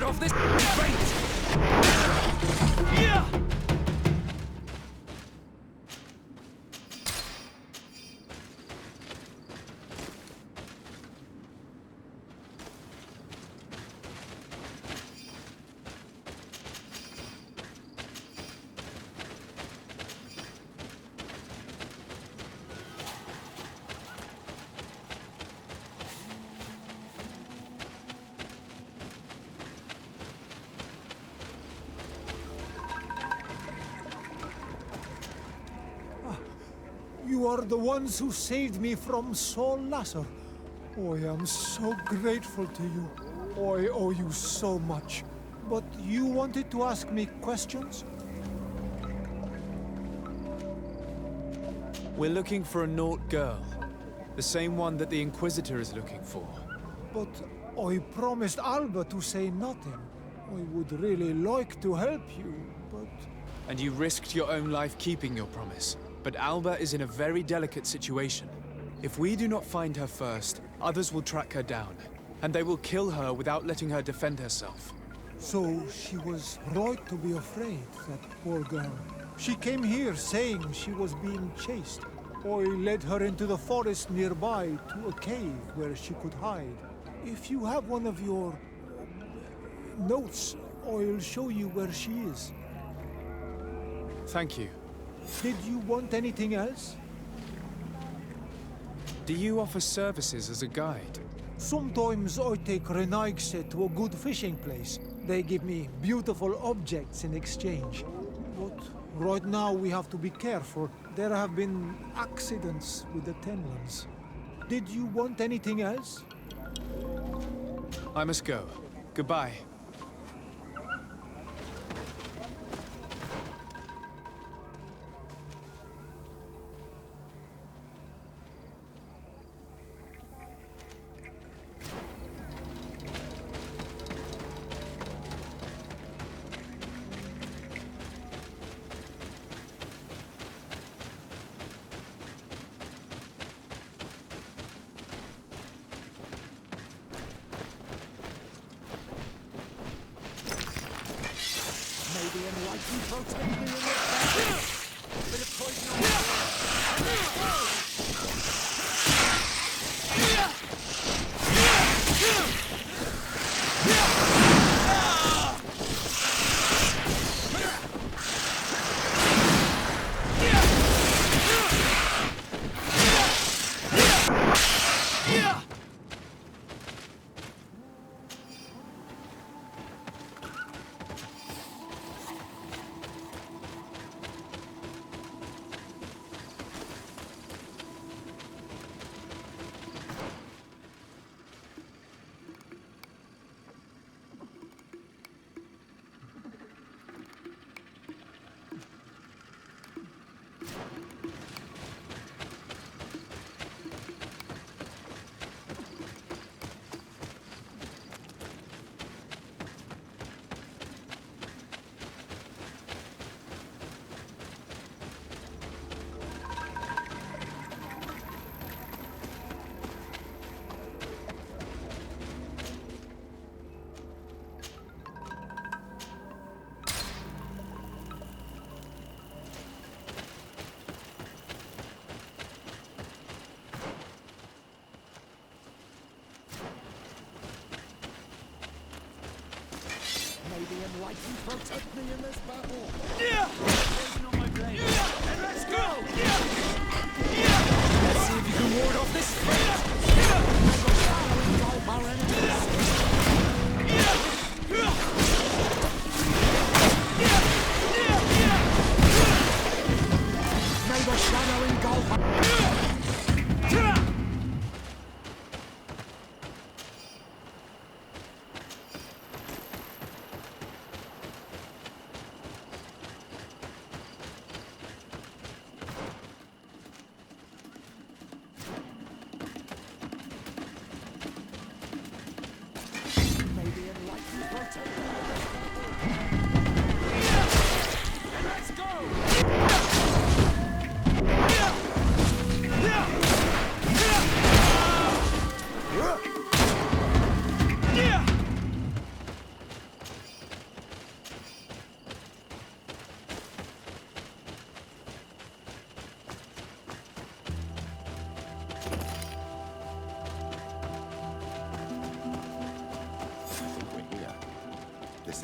off this bait! Yeah! You are the ones who saved me from Saul Lasser. Oh, I am so grateful to you. Oh, I owe you so much. But you wanted to ask me questions? We're looking for a Naut girl. The same one that the Inquisitor is looking for. But I promised Alba to say nothing. I would really like to help you, but... And you risked your own life keeping your promise. But Alba is in a very delicate situation. If we do not find her first, others will track her down. And they will kill her without letting her defend herself. So she was right to be afraid, that poor girl. She came here saying she was being chased. I led her into the forest nearby to a cave where she could hide. If you have one of your... notes, I'll show you where she is. Thank you. Did you want anything else? Do you offer services as a guide? Sometimes I take Renaigse to a good fishing place. They give me beautiful objects in exchange. But right now we have to be careful. There have been accidents with the Tenlands. Did you want anything else? I must go. Goodbye. Maybe enlightened protect me in this battle. Bit of poison on the enlightened protect me in this battle. Poison on my blade. And let's go! Let's see if you can ward off this fate! Our enemies. May the shadow engulf.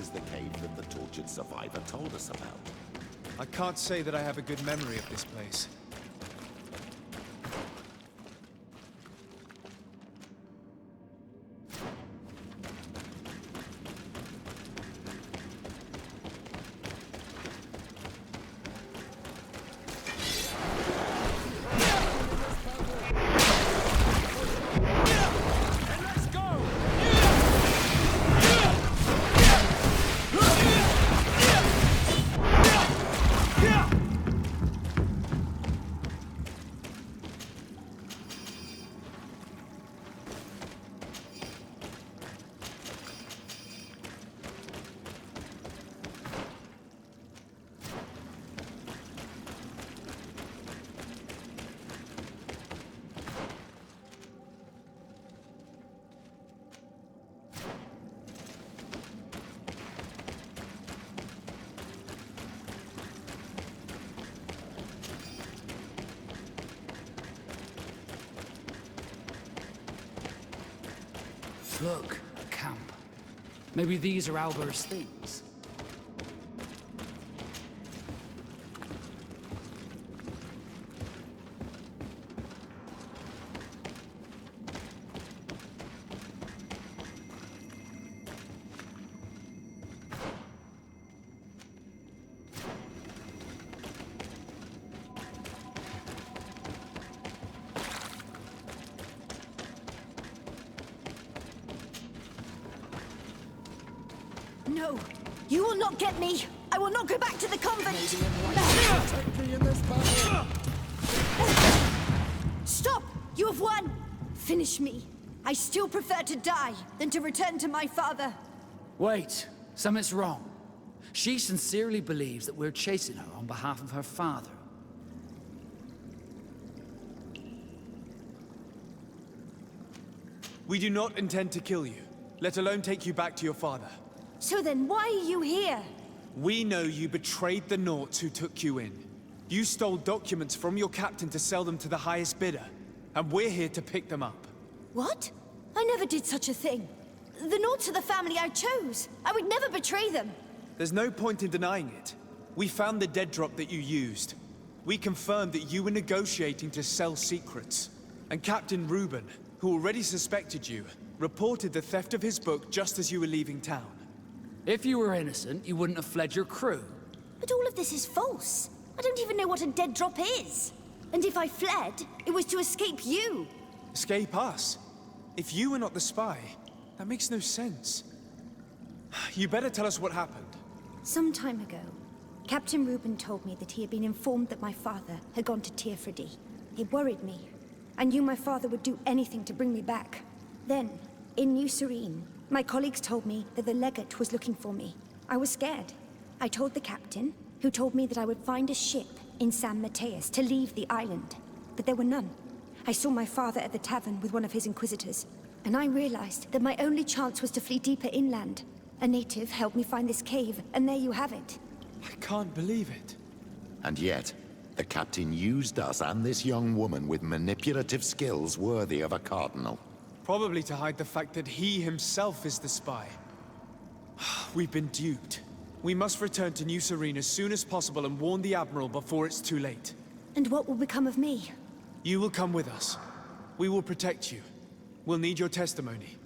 is the cave that the tortured survivor told us about. I can't say that I have a good memory of this place. Look, a camp. Maybe these are Albert's things. No, you will not get me. I will not go back to the convent. Protect me in this battle. Stop! You have won. Finish me. I still prefer to die than to return to my father. Wait, something's wrong. She sincerely believes that we're chasing her on behalf of her father. We do not intend to kill you, let alone take you back to your father. So then why are you here? We know you betrayed the Nauts who took you in. You stole documents from your captain to sell them to the highest bidder, and we're here to pick them up. What? I never did such a thing. The Nauts are the family I chose. I would never betray them. There's no point in denying it. We found the dead drop that you used. We confirmed that you were negotiating to sell secrets. And Captain Reuben, who already suspected you, reported the theft of his book just as you were leaving town. If you were innocent, you wouldn't have fled your crew. But all of this is false. I don't even know what a dead drop is. And if I fled, it was to escape you. Escape us? If you were not the spy, that makes no sense. You better tell us what happened. Some time ago, Captain Reuben told me that he had been informed that my father had gone to Teerfredi. It worried me. I knew my father would do anything to bring me back. Then, in New Serene, my colleagues told me that the legate was looking for me. I was scared. I told the captain, who told me that I would find a ship in San Mateus to leave the island. But there were none. I saw my father at the tavern with one of his inquisitors, and I realized that my only chance was to flee deeper inland. A native helped me find this cave, and there you have it. I can't believe it. And yet, the captain used us and this young woman with manipulative skills worthy of a cardinal. Probably to hide the fact that he himself is the spy. We've been duped. We must return to New Serene as soon as possible and warn the Admiral before it's too late. And what will become of me? You will come with us. We will protect you. We'll need your testimony.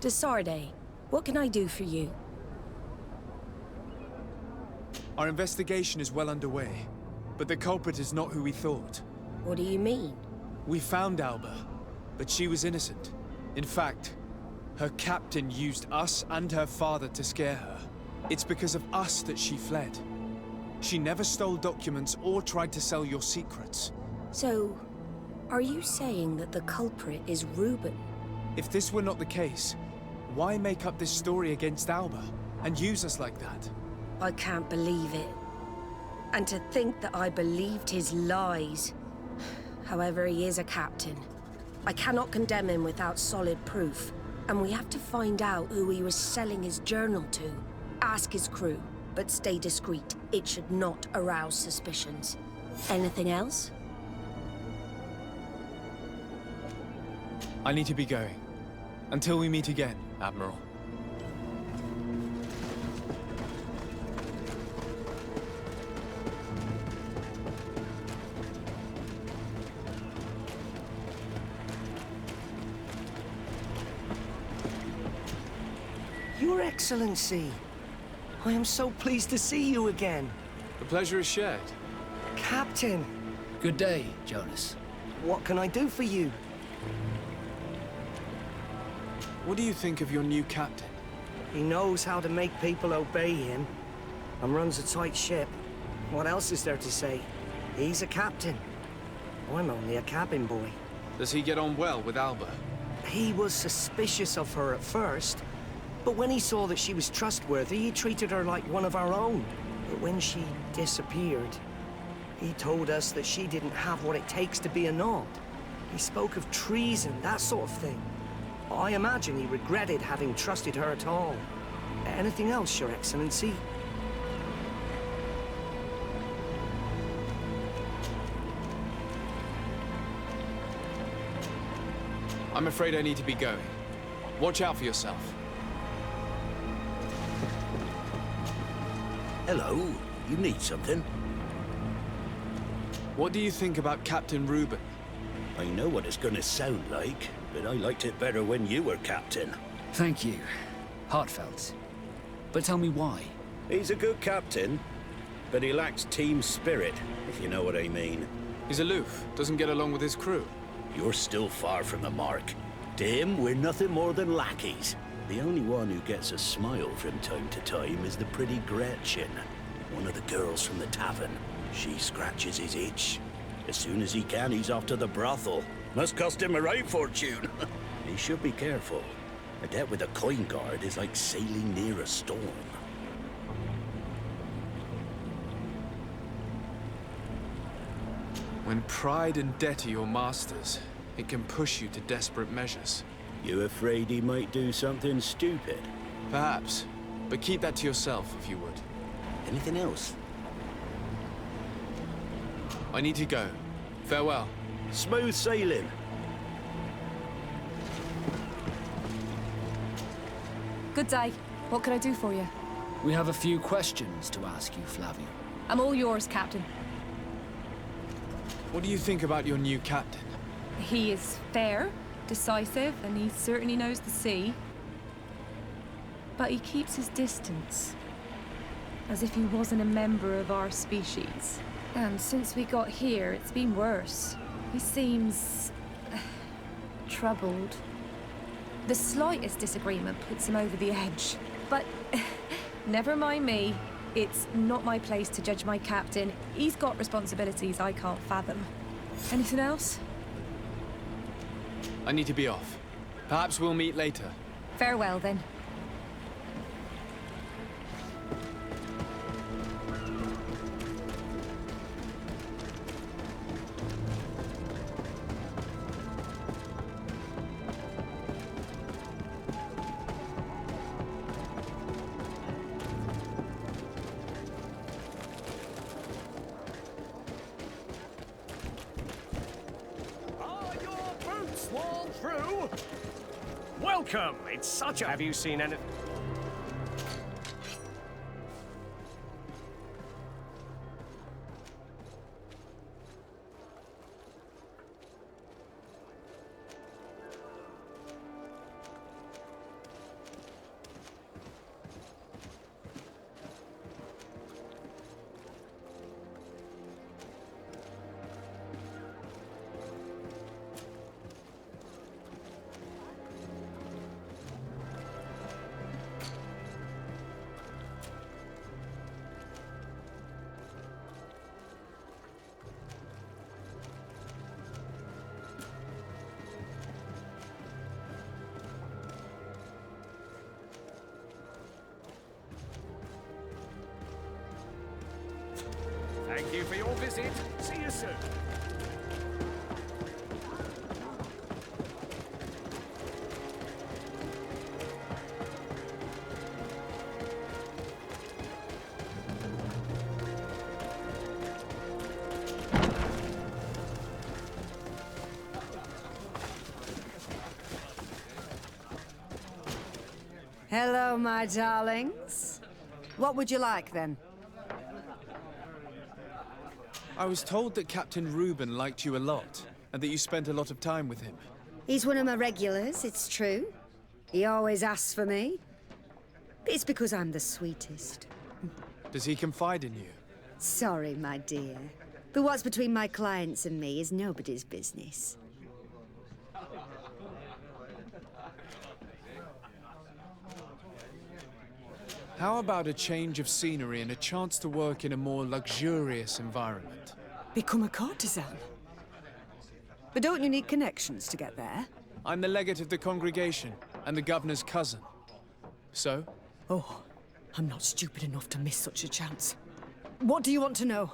Desarde, what can I do for you? Our investigation is well underway, but the culprit is not who we thought. What do you mean? We found Alba, but she was innocent. In fact, her captain used us and her father to scare her. It's because of us that she fled. She never stole documents or tried to sell your secrets. So, are you saying that the culprit is Reuben? If this were not the case, why make up this story against Alba and use us like that? I can't believe it. And to think that I believed his lies. However, he is a captain. I cannot condemn him without solid proof. And we have to find out who he was selling his journal to. Ask his crew, but stay discreet. It should not arouse suspicions. Anything else? I need to be going. Until we meet again, Admiral. Your Excellency, I am so pleased to see you again. The pleasure is shared. Captain, Good day, Jonas. what can I do for you? What do you think of your new captain? He knows how to make people obey him, and runs a tight ship. What else is there to say? He's a captain. I'm only a cabin boy. Does he get on well with Alba? He was suspicious of her at first, but when he saw that she was trustworthy, he treated her like one of our own. But when she disappeared, he told us that she didn't have what it takes to be a Nod. He spoke of treason, that sort of thing. I imagine he regretted having trusted her at all. Anything else, Your Excellency? I'm afraid I need to be going. Watch out for yourself. Hello, you need something? What do you think about Captain Reuben? I know what it's gonna sound like, but I liked it better when you were captain. Thank you. Heartfelt. But tell me why. He's a good captain, but he lacks team spirit, if you know what I mean. He's aloof, doesn't get along with his crew. You're still far from the mark. To him, we're nothing more than lackeys. The only one who gets a smile from time to time is the pretty Gretchen, one of the girls from the tavern. She scratches his itch. As soon as he can, he's off to the brothel. Must cost him a right fortune. He should be careful. A debt with a coin guard is like sailing near a storm. When pride and debt are your masters, it can push you to desperate measures. You afraid he might do something stupid? Perhaps, but keep that to yourself if you would. Anything else? I need to go. Farewell. Smooth sailing. Good day. What can I do for you? We have a few questions to ask you, Flavio. I'm all yours, Captain. What do you think about your new captain? He is fair, decisive, and he certainly knows the sea. But he keeps his distance. As if he wasn't a member of our species. And since we got here, it's been worse. He seems... troubled. The slightest disagreement puts him over the edge. But never mind me. It's not my place to judge my captain. He's got responsibilities I can't fathom. Anything else? I need to be off. Perhaps we'll meet later. Farewell, then. Welcome! It's such a... Have you seen anything? you for your visit. See you soon. Hello, my darlings. What would you like, then? I was told that Captain Reuben liked you a lot, and that you spent a lot of time with him. He's one of my regulars, it's true. He always asks for me. It's because I'm the sweetest. Does he confide in you? Sorry, my dear. But what's between my clients and me is nobody's business. How about a change of scenery and a chance to work in a more luxurious environment? Become a courtesan? But don't you need connections to get there? I'm the legate of the congregation, and the governor's cousin. So? Oh, I'm not stupid enough to miss such a chance. What do you want to know?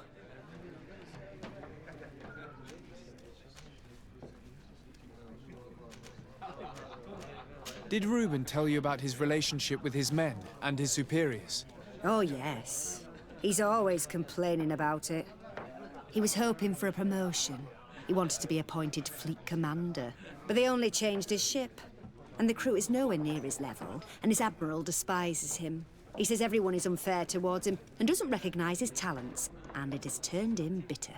Did Reuben tell you about his relationship with his men and his superiors? Oh, yes. He's always complaining about it. He was hoping for a promotion. He wanted to be appointed fleet commander. But they only changed his ship. And the crew is nowhere near his level, and his admiral despises him. He says everyone is unfair towards him and doesn't recognize his talents, and it has turned him bitter.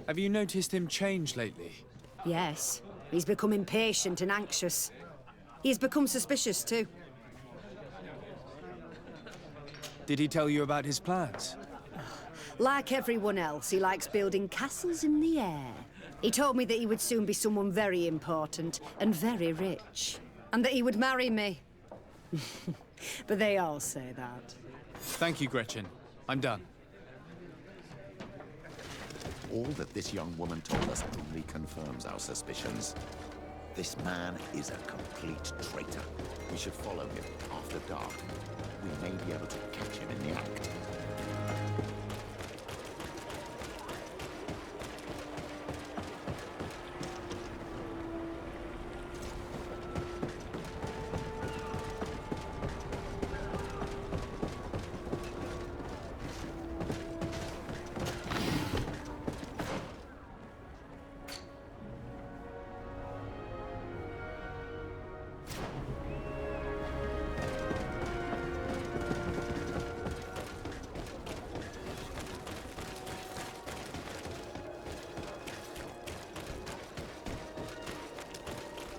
Have you noticed him change lately? Yes. He's become impatient and anxious. He's become suspicious, too. Did he tell you about his plans? Like everyone else, he likes building castles in the air. He told me that he would soon be someone very important and very rich. And that he would marry me. But they all say that. Thank you, Gretchen. I'm done. All that this young woman told us only confirms our suspicions. This man is a complete traitor. We should follow him after dark. We may be able to catch him in the act.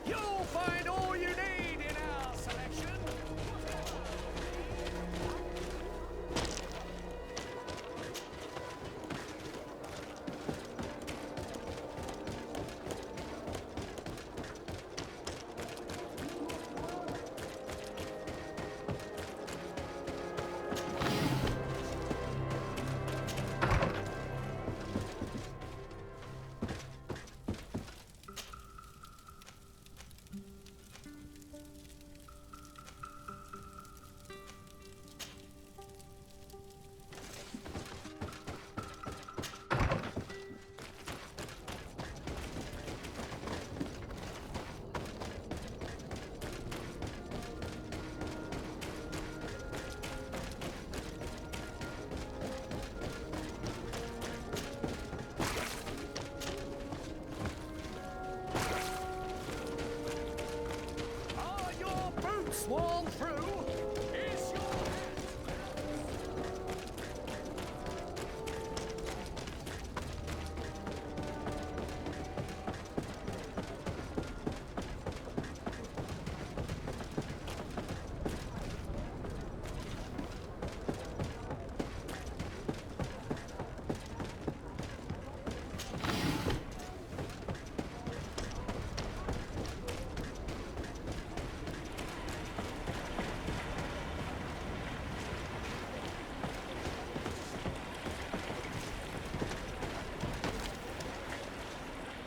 You'll find all you need in our selection. Are your boots worn through? Is your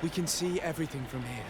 We can see everything from here.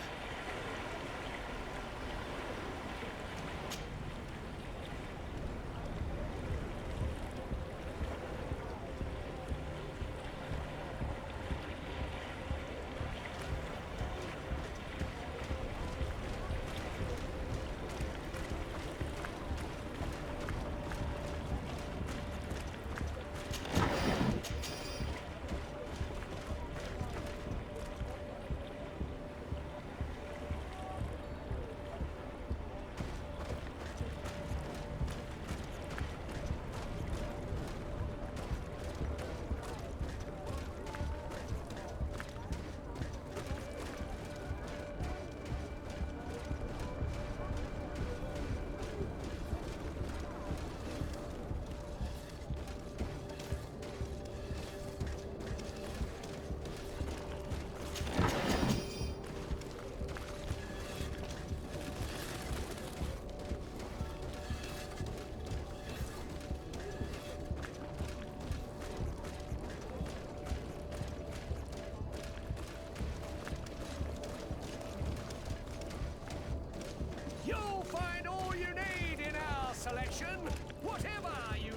selection. Whatever you...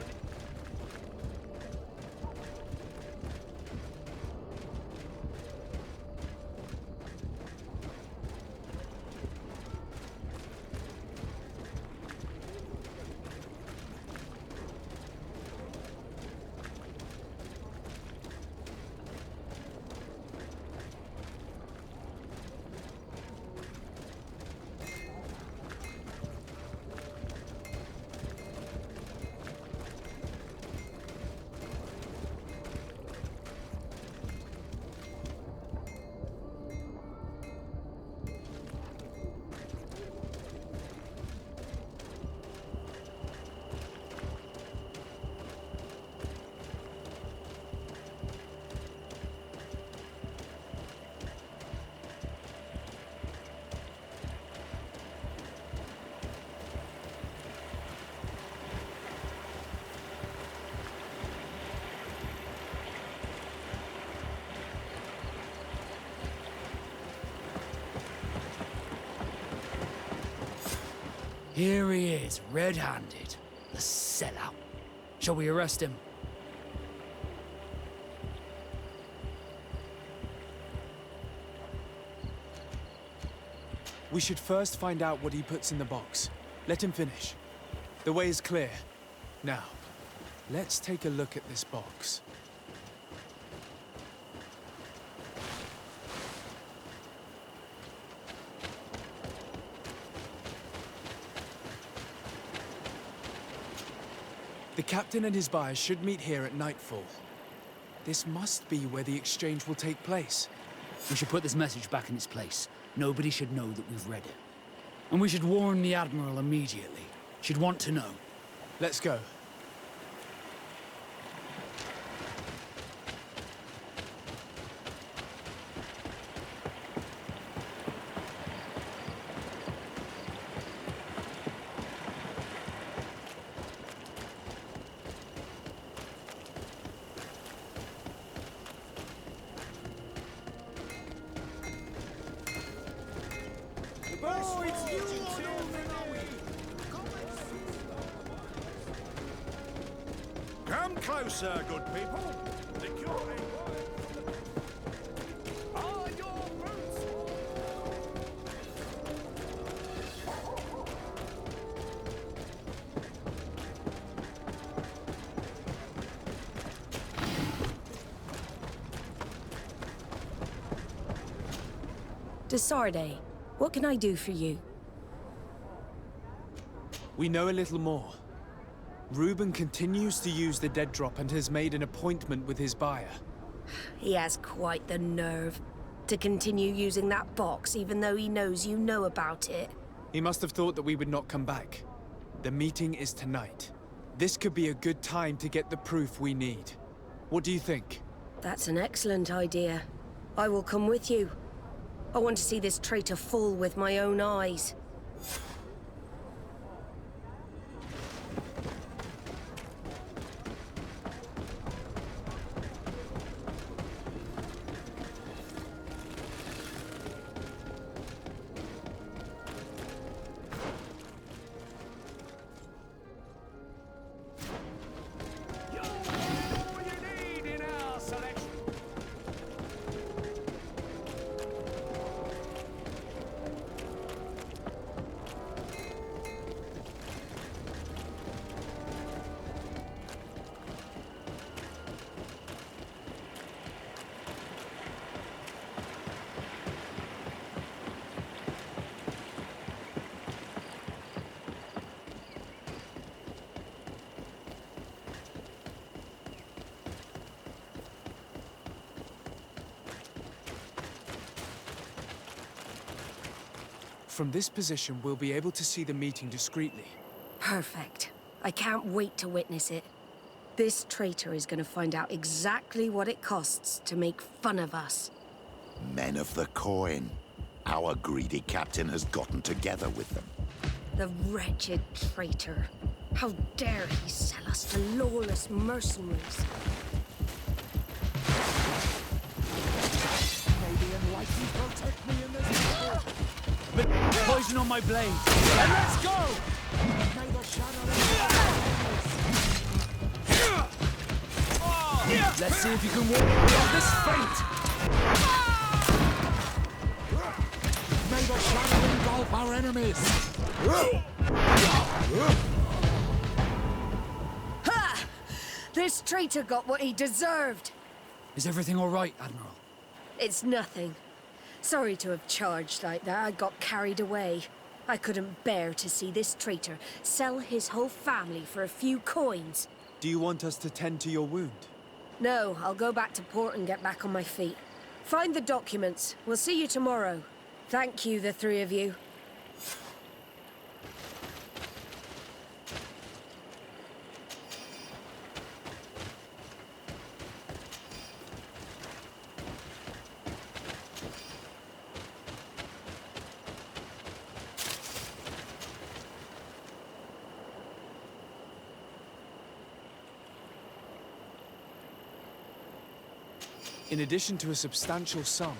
Here he is, red-handed. The sellout. Shall we arrest him? We should first find out what he puts in the box. Let him finish. The way is clear. Now, let's take a look at this box. The captain and his buyers should meet here at nightfall. This must be where the exchange will take place. We should put this message back in its place. Nobody should know that we've read it. And we should warn the Admiral immediately. She'd want to know. Let's go. Oh, it's you! Come closer, good people. Are your boots? Desarde, what can I do for you? We know a little more. Reuben continues to use the dead drop and has made an appointment with his buyer. He has quite the nerve to continue using that box even though he knows you know about it. He must have thought that we would not come back. The meeting is tonight. This could be a good time to get the proof we need. What do you think? That's an excellent idea. I will come with you. I want to see this traitor fall with my own eyes. From this position, we'll be able to see the meeting discreetly. Perfect. I can't wait to witness it. This traitor is going to find out exactly what it costs to make fun of us. Men of the coin. Our greedy captain has gotten together with them. The wretched traitor. How dare he sell us to lawless mercenaries? Maybe enlighten protect me in this battle. Poison on my blade! And let's go! May the shadow Let's see if you can walk off this fate! May the shadow engulf our enemies! Ha! This traitor got what he deserved. Is everything all right, Admiral? It's nothing. Sorry to have charged like that. I got carried away. I couldn't bear to see this traitor sell his whole family for a few coins. Do you want us to tend to your wound? No, I'll go back to port and get back on my feet. Find the documents. We'll see you tomorrow. Thank you, the three of you. In addition to a substantial sum,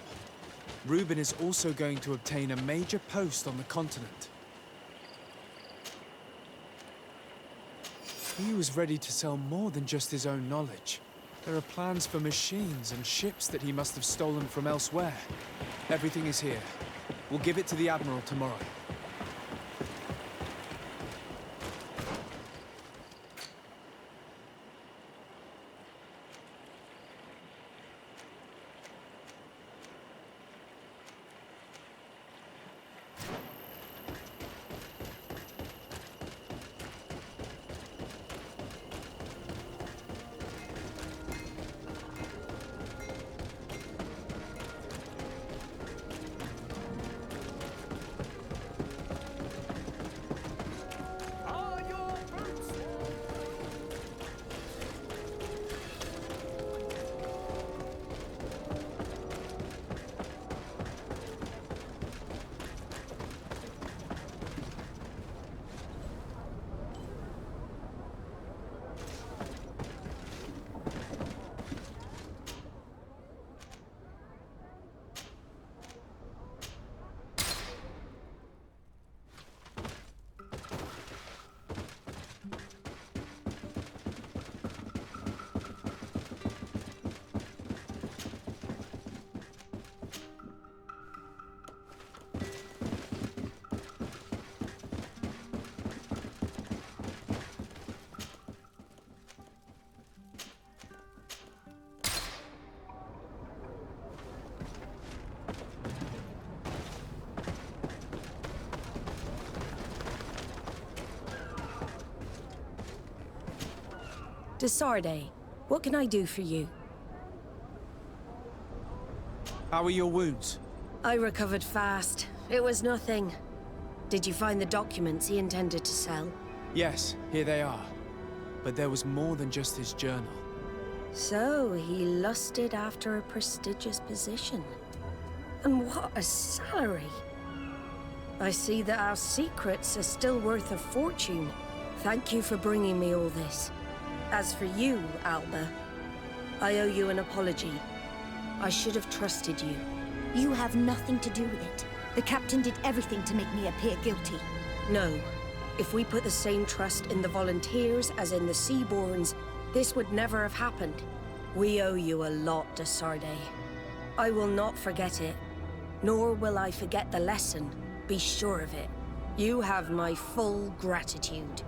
Reuben is also going to obtain a major post on the continent. He was ready to sell more than just his own knowledge. There are plans for machines and ships that he must have stolen from elsewhere. Everything is here. We'll give it to the Admiral tomorrow. Desarde, what can I do for you? How are your wounds? I recovered fast. It was nothing. Did you find the documents he intended to sell? Yes, here they are. But there was more than just his journal. So, he lusted after a prestigious position. And what a salary! I see that our secrets are still worth a fortune. Thank you for bringing me all this. As for you, Alba, I owe you an apology. I should have trusted you. You have nothing to do with it. The captain did everything to make me appear guilty. No. If we put the same trust in the volunteers as in the Seaborns, this would never have happened. We owe you a lot, Desarde. I will not forget it. Nor will I forget the lesson. Be sure of it. You have my full gratitude.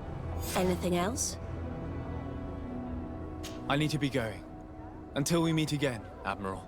Anything else? I need to be going. Until we meet again, Admiral.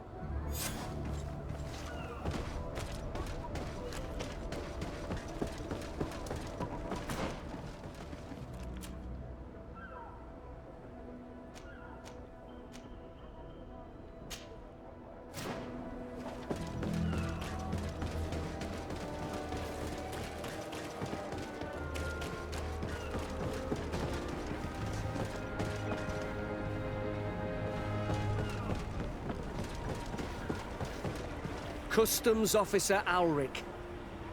Customs Officer Alric.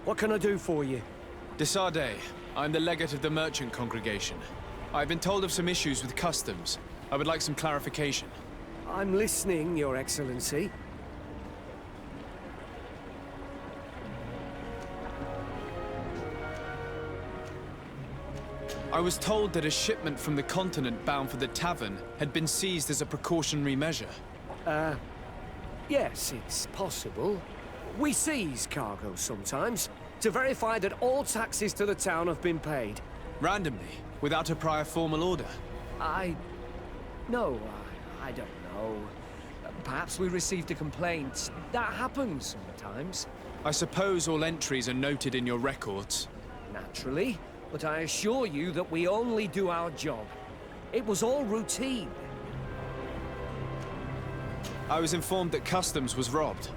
What can I do for you? Desarde, I'm the legate of the merchant congregation. I've been told of some issues with customs. I would like some clarification. I'm listening, Your Excellency. I was told that a shipment from the continent bound for the tavern had been seized as a precautionary measure. Yes, it's possible. We seize cargo sometimes to verify that all taxes to the town have been paid. Randomly, without a prior formal order. No, I don't know. Perhaps we received a complaint. That happens sometimes. I suppose all entries are noted in your records. Naturally, but I assure you that we only do our job. It was all routine. I was informed that customs was robbed.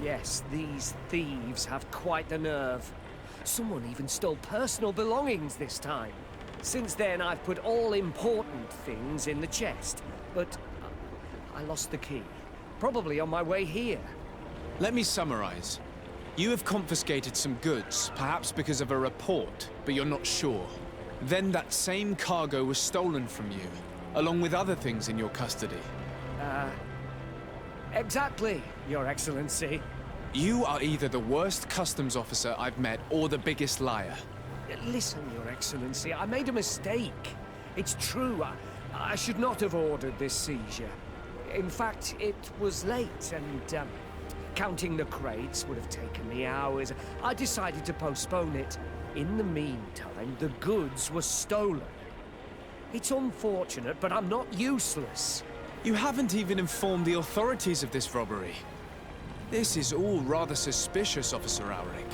Yes, these thieves have quite the nerve. Someone even stole personal belongings this time. Since then, I've put all important things in the chest, but I lost the key. Probably on my way here. Let me summarize. You have confiscated some goods, perhaps because of a report, but you're not sure. Then that same cargo was stolen from you, along with other things in your custody. Exactly, Your Excellency. You are either the worst customs officer I've met or the biggest liar. Listen, Your Excellency, I made a mistake. It's true, I should not have ordered this seizure. In fact, it was late, and counting the crates would have taken me hours. I decided to postpone it. In the meantime, the goods were stolen. It's unfortunate, but I'm not useless. You haven't even informed the authorities of this robbery. This is all rather suspicious, Officer Auric.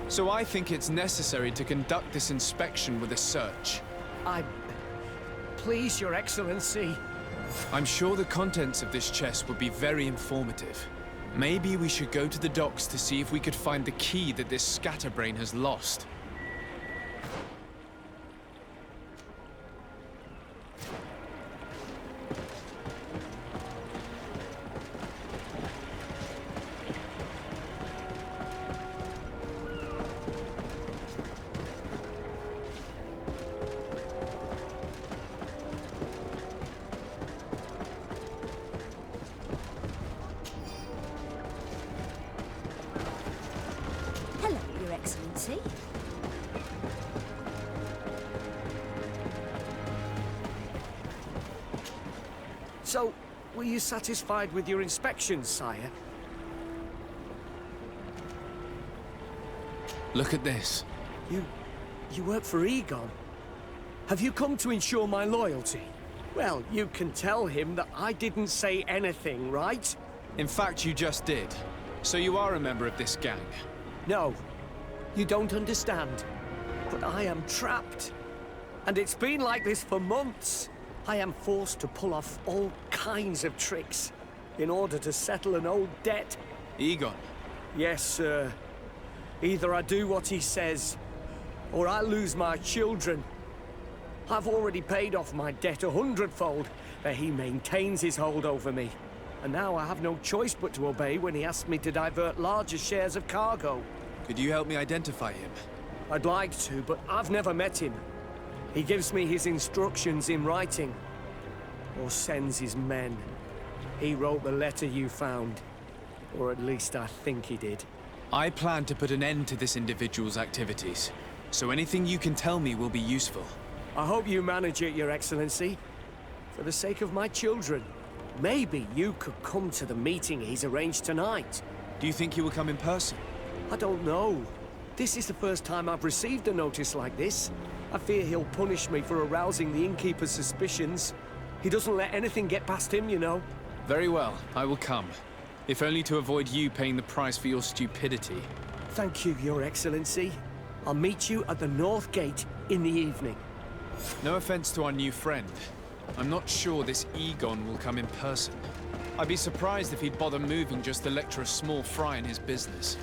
So I think it's necessary to conduct this inspection with a search. Please, Your Excellency. I'm sure the contents of this chest would be very informative. Maybe we should go to the docks to see if we could find the key that this scatterbrain has lost. Hello, Your Excellency. So, were you satisfied with your inspection, sire? Look at this. You work for Egon? Have you come to ensure my loyalty? Well, you can tell him that I didn't say anything, right? In fact, you just did. So you are a member of this gang. No, you don't understand. But I am trapped. And it's been like this for months. I am forced to pull off all kinds of tricks in order to settle an old debt. Egon? Yes, sir. Either I do what he says, or I lose my children. I've already paid off my debt 100-fold, but he maintains his hold over me. And now I have no choice but to obey when he asks me to divert larger shares of cargo. Could you help me identify him? I'd like to, but I've never met him. He gives me his instructions in writing, or sends his men. He wrote the letter you found, or at least I think he did. I plan to put an end to this individual's activities, so anything you can tell me will be useful. I hope you manage it, Your Excellency. For the sake of my children, maybe you could come to the meeting he's arranged tonight. Do you think he will come in person? I don't know. This is the first time I've received a notice like this. I fear he'll punish me for arousing the innkeeper's suspicions. He doesn't let anything get past him, you know. Very well, I will come. If only to avoid you paying the price for your stupidity. Thank you, Your Excellency. I'll meet you at the North Gate in the evening. No offense to our new friend. I'm not sure this Egon will come in person. I'd be surprised if he'd bother moving just to lecture a small fry in his business.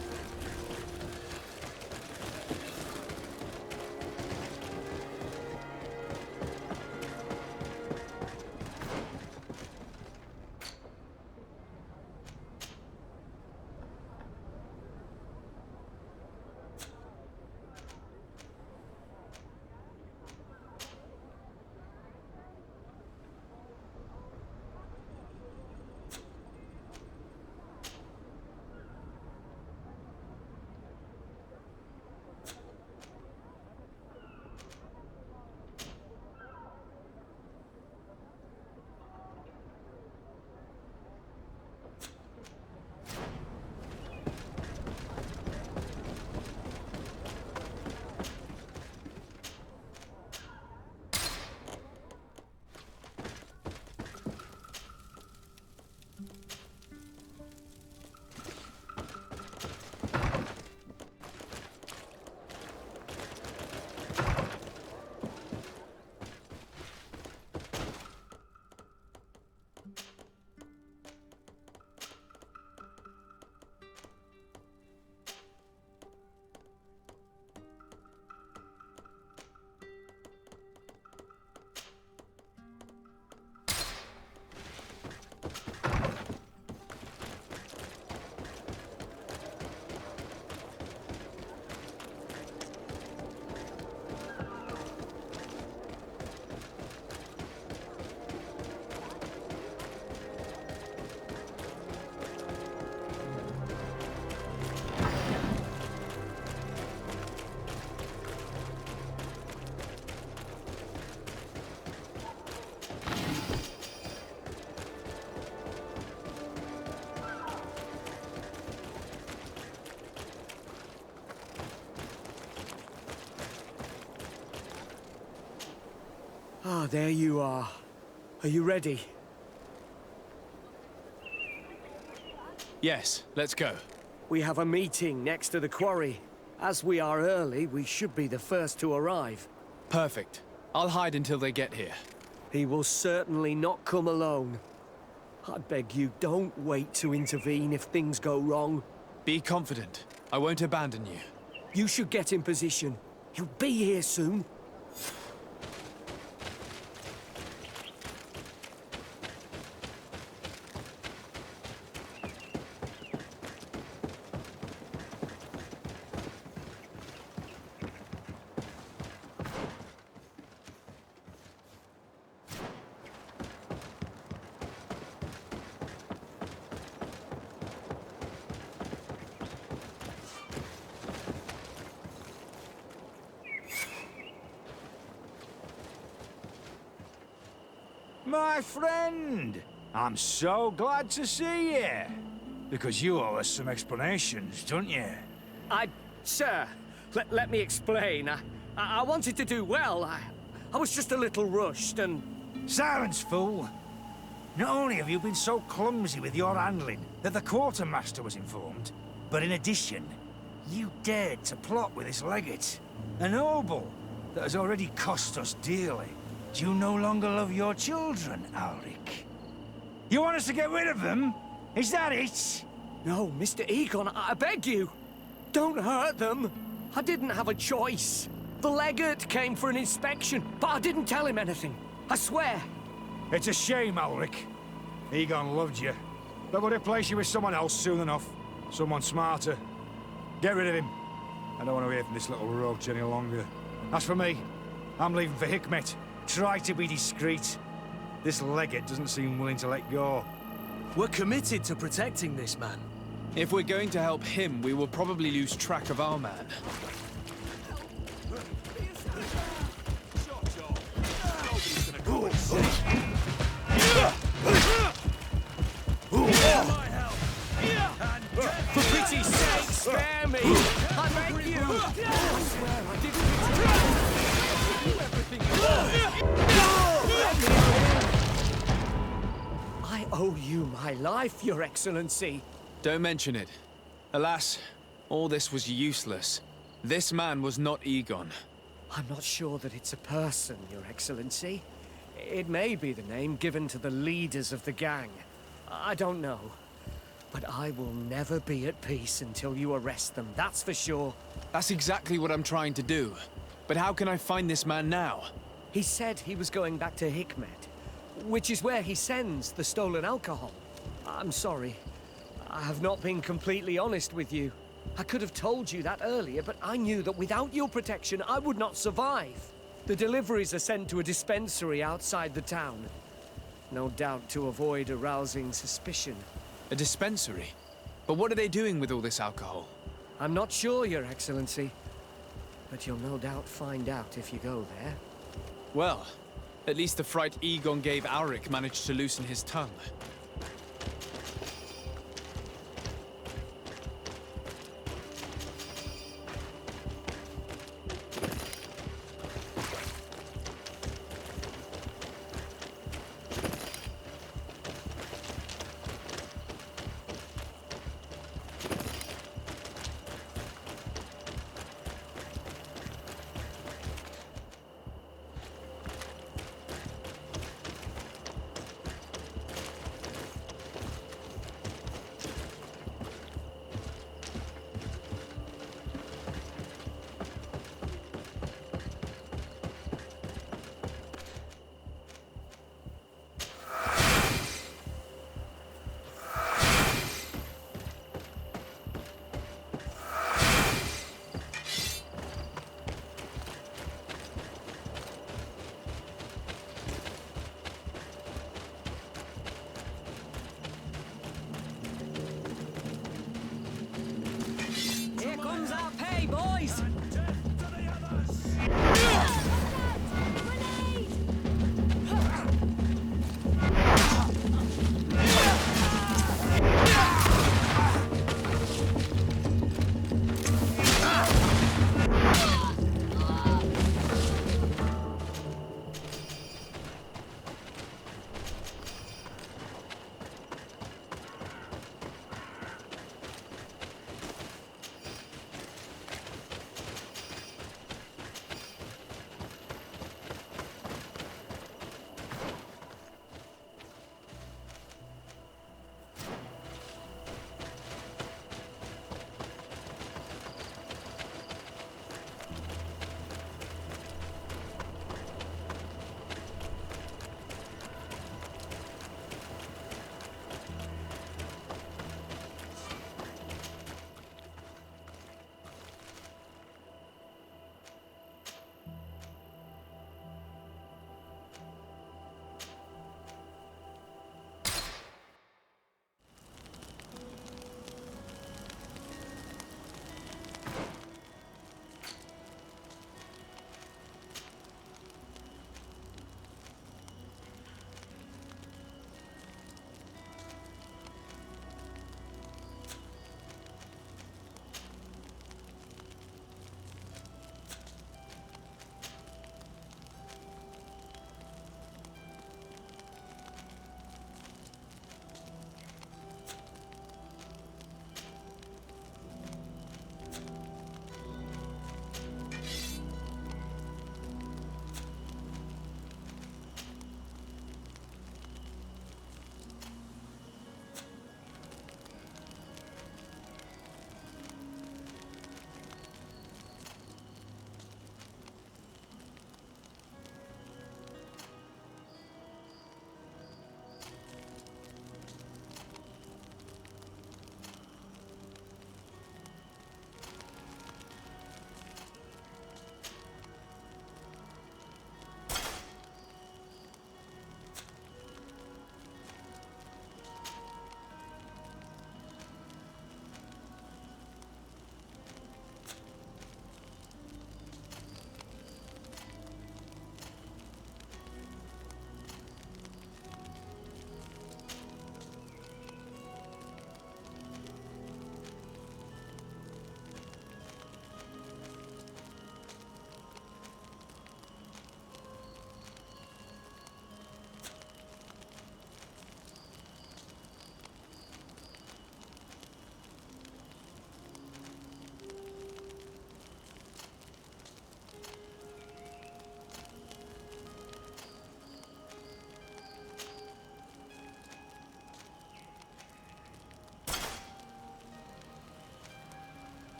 Ah, there you are. Are you ready? Yes, let's go. We have a meeting next to the quarry. As we are early, we should be the first to arrive. Perfect. I'll hide until they get here. He will certainly not come alone. I beg you, don't wait to intervene if things go wrong. Be confident. I won't abandon you. You should get in position. He'll be here soon. My friend! I'm so glad to see you. Because you owe us some explanations, don't you? Sir, let me explain. I wanted to do well. I was just a little rushed and... Silence, fool! Not only have you been so clumsy with your handling that the quartermaster was informed, but in addition, you dared to plot with this legate. A noble that has already cost us dearly. Do you no longer love your children, Alric? You want us to get rid of them? Is that it? No, Mr. Egon, I beg you. Don't hurt them. I didn't have a choice. The legate came for an inspection, but I didn't tell him anything. I swear. It's a shame, Alric. Egon loved you, but would replace you with someone else soon enough. Someone smarter. Get rid of him. I don't want to hear from this little roach any longer. As for me, I'm leaving for Hikmet. Try to be discreet. This legate doesn't seem willing to let go. We're committed to protecting this man. If we're going to help him, we will probably lose track of our man. For pity's sake, spare me! I beg you! I swear I didn't do everything. I owe you my life, Your Excellency. Don't mention it. Alas, all this was useless. This man was not Egon. I'm not sure that it's a person, Your Excellency. It may be the name given to the leaders of the gang. I don't know. But I will never be at peace until you arrest them, that's for sure. That's exactly what I'm trying to do. But how can I find this man now? He said he was going back to Hikmet, which is where he sends the stolen alcohol. I'm sorry. I have not been completely honest with you. I could have told you that earlier, but I knew that without your protection, I would not survive. The deliveries are sent to a dispensary outside the town. No doubt to avoid arousing suspicion. A dispensary? But what are they doing with all this alcohol? I'm not sure, Your Excellency. But you'll no doubt find out if you go there. Well, at least the fright Egon gave Alric managed to loosen his tongue.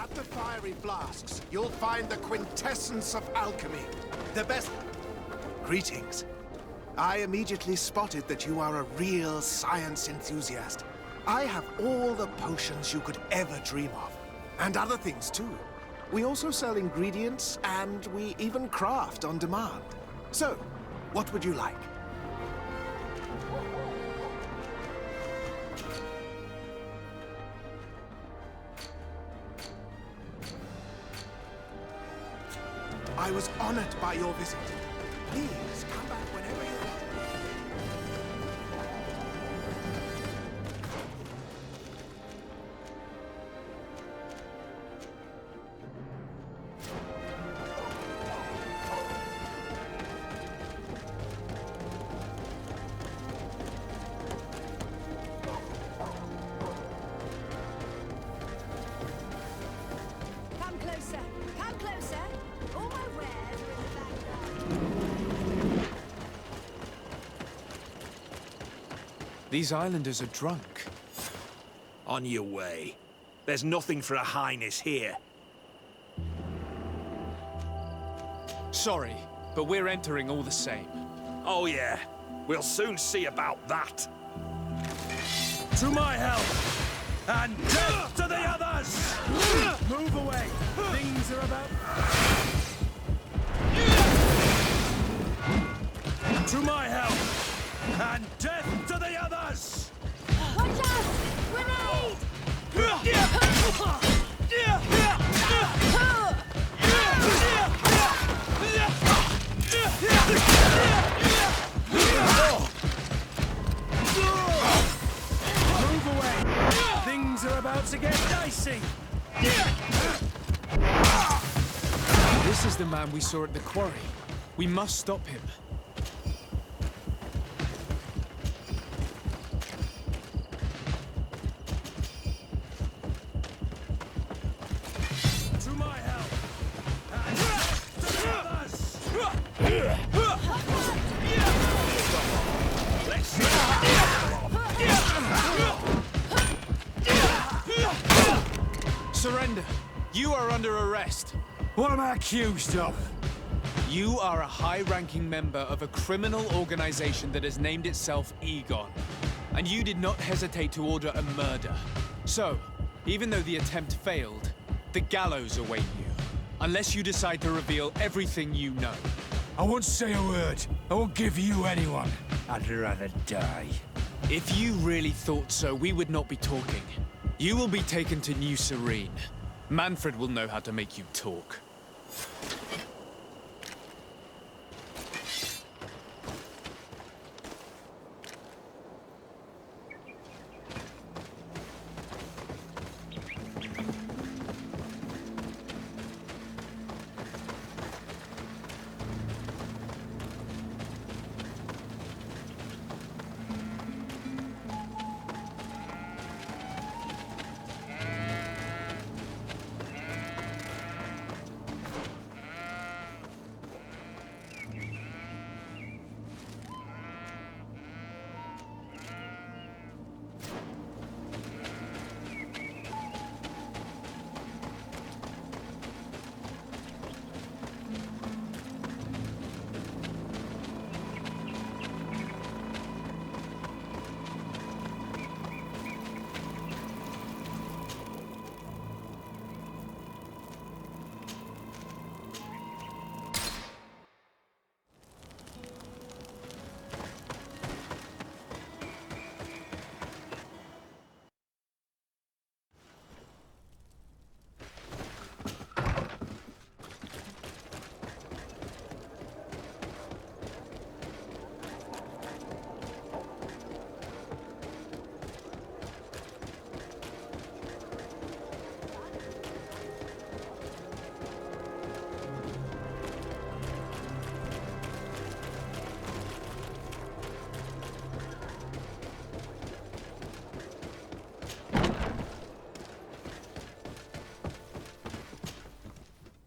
After fiery flasks, you'll find the quintessence of alchemy. The best... Greetings. I immediately spotted that you are a real science enthusiast. I have all the potions you could ever dream of. And other things too. We also sell ingredients, and we even craft on demand. So, what would you like? I was honored by your visit. Please, come back whenever you want. Come closer. Come closer. All my wares are in the background. These islanders are drunk. On your way. There's nothing for a highness here. Sorry, but we're entering all the same. Oh yeah, we'll soon see about that. To my help! And death to the others! Move away! Things are about... To my help! And death to the others! Watch out! Grenade! Move away! Things are about to get dicey! This is the man we saw at the quarry. We must stop him. To my help! And death to the others! Let's see! Surrender. You are under arrest. What am I accused of? You are a high-ranking member of a criminal organization that has named itself Egon. And you did not hesitate to order a murder. So, even though the attempt failed, the gallows await you. Unless you decide to reveal everything you know. I won't say a word. I won't give you anyone. I'd rather die. If you really thought so, we would not be talking. You will be taken to New Serene. Manfred will know how to make you talk.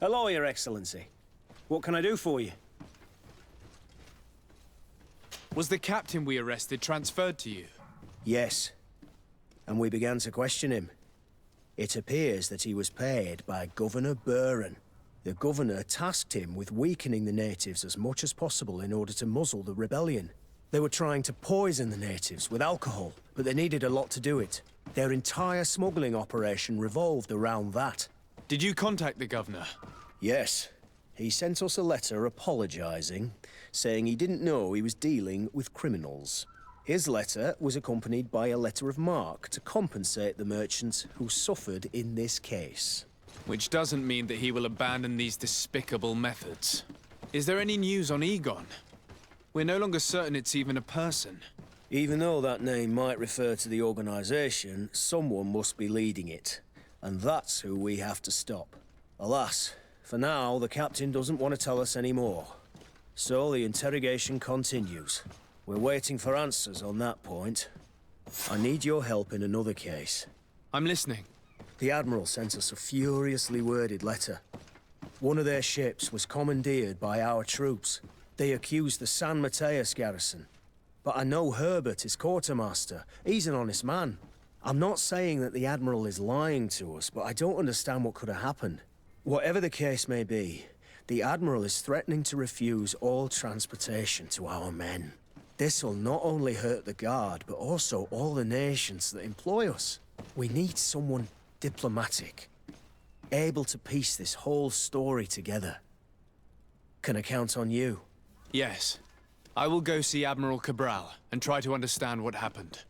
Hello, Your Excellency. What can I do for you? Was the captain we arrested transferred to you? Yes. And we began to question him. It appears that he was paid by Governor Buren. The governor tasked him with weakening the natives as much as possible in order to muzzle the rebellion. They were trying to poison the natives with alcohol, but they needed a lot to do it. Their entire smuggling operation revolved around that. Did you contact the governor? Yes. He sent us a letter apologizing, saying he didn't know he was dealing with criminals. His letter was accompanied by a letter of marque to compensate the merchants who suffered in this case. Which doesn't mean that he will abandon these despicable methods. Is there any news on Egon? We're no longer certain it's even a person. Even though that name might refer to the organization, someone must be leading it. And that's who we have to stop. Alas, for now, the captain doesn't want to tell us any more. So the interrogation continues. We're waiting for answers on that point. I need your help in another case. I'm listening. The Admiral sent us a furiously worded letter. One of their ships was commandeered by our troops. They accused the San Mateus garrison. But I know Herbert is quartermaster. He's an honest man. I'm not saying that the Admiral is lying to us, but I don't understand what could have happened. Whatever the case may be, the Admiral is threatening to refuse all transportation to our men. This will not only hurt the Guard, but also all the nations that employ us. We need someone diplomatic, able to piece this whole story together. Can I count on you? Yes. I will go see Admiral Cabral and try to understand what happened.